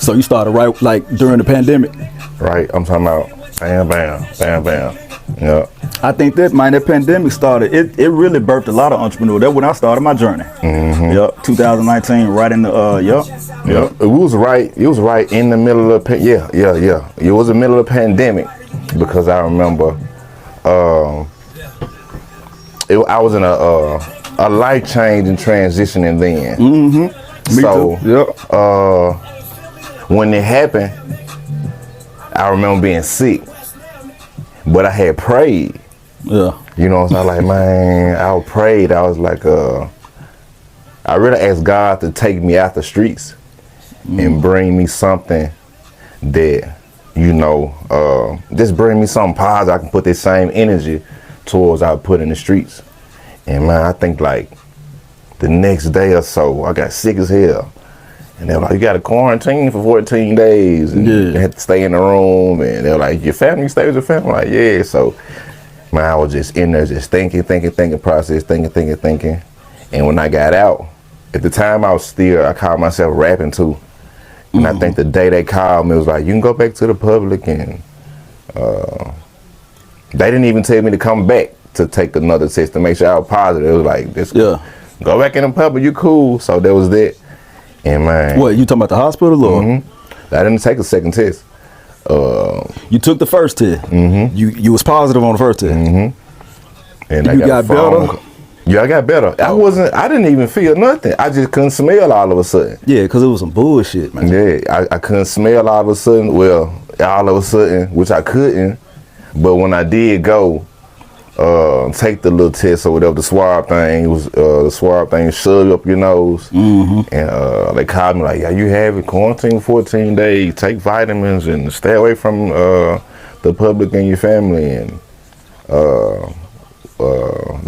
So you started right like during the pandemic? Right, I'm talking about bam, bam, bam, bam. Yeah. I think that pandemic started, it really birthed a lot of entrepreneurs. That's when I started my journey. Yep, 2019, right in the, Yep. It was right in the middle of, yeah. It was the middle of the pandemic because I remember, I was in a life-changing transitioning then. Me too. Yep. When it happened, I remember being sick, but I had prayed. Yeah. You know what I'm saying? Like, man, I prayed. I was like, I really asked God to take me out the streets and bring me something that, you know, just bring me something positive. I can put this same energy towards I put in the streets. And man, I think like the next day or so, I got sick as hell. And they were like, you got to quarantine for 14 days. And you had to stay in the room. And they were like, your family, stay with your family? I'm like, yeah. So, man, I was just in there just thinking, process, thinking. And when I got out, at the time I called myself rapping too. And I think the day they called me, it was like, you can go back to the public. And they didn't even tell me to come back to take another test to make sure I was positive. It was like, this go back in the public, you cool. So there was that. And man, what, you talking about the hospital or? I didn't take a second test. You took the first test. You was positive on the first test. And you got better? Yeah, I got better. I didn't even feel nothing. I just couldn't smell all of a sudden. Yeah, because it was some bullshit, man. Yeah, I couldn't smell all of a sudden. Well, all of a sudden, which I couldn't. But when I did go take the little test or whatever, the swab thing, the swab thing shoved up your nose. And they called me like, yeah, you have it, quarantine 14 days, take vitamins and stay away from the public and your family. And they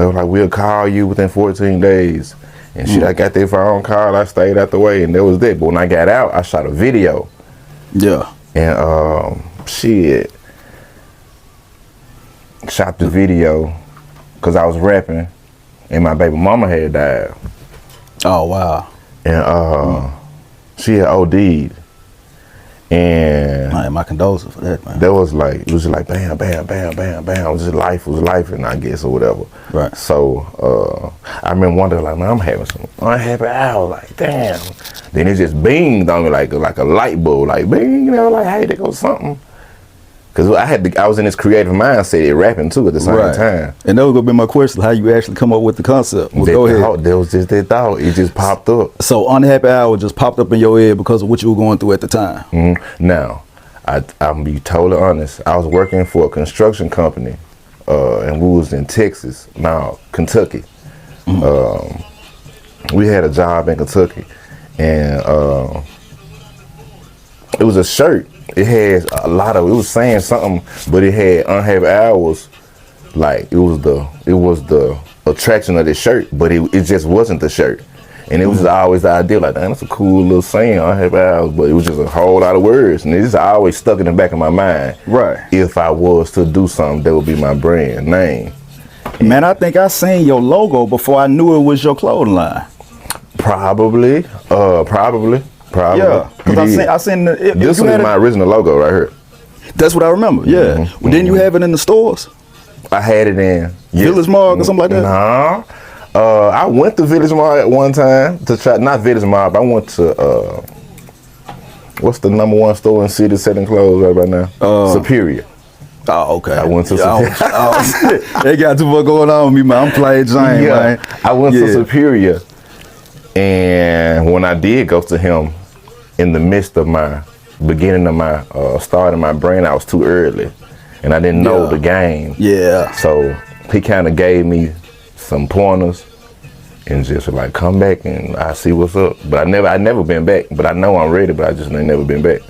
were like, we'll call you within 14 days. And shit, I got their phone call, I stayed out the way, and that was that. But when I got out, I shot a video. Yeah. And shit, shot the video because I was rapping and my baby mama had died. Oh, wow. And she had OD'd. And my condolences for that, man. That was like, it was just like bam, bam, bam, bam, bam. It was just life, and I guess, or whatever. Right. So I remember one day, like, man, I'm having some unhappy hours. Like, damn. Then it just beamed on me like a light bulb, like bing, you know, like, hey, there goes something. Cause I was in this creative mindset, rapping too at the same time. And that was gonna be my question: how you actually come up with the concept? Well, go ahead. There was just that thought; it just popped up. So, unhappy hour just popped up in your head because of what you were going through at the time. Now, I'm be totally honest. I was working for a construction company, and we was in Texas, now Kentucky. We had a job in Kentucky, and it was a shirt. It has a lot of, it was saying something, but it had unhappy hours. Like it was the attraction of the shirt, but it just wasn't the shirt. And it was always the idea, like, damn, that's a cool little saying, unhappy hours, but it was just a whole lot of words. And it just always stuck in the back of my mind. Right. If I was to do something, that would be my brand name. Man, I think I seen your logo before I knew it was your clothing line. Probably. Yeah, because I seen this one is my original logo right here. That's what I remember. Yeah. Well, didn't you have it in the stores? I had it in Village Mart or something like that. Nah. I went to Village Mart at one time to try. Not Village Mart, but I went to what's the #1 store in city selling clothes right now? Superior. Oh, okay. I went to Superior. They got too much going on with me, man. I'm playing James, man. I went to Superior. And when I did go to him, in the midst of my beginning of my starting my brand, I was too early, and I didn't know the game. Yeah. So he kind of gave me some pointers, and just like, come back and I see what's up. But I never been back. But I know I'm ready, but I just ain't never been back.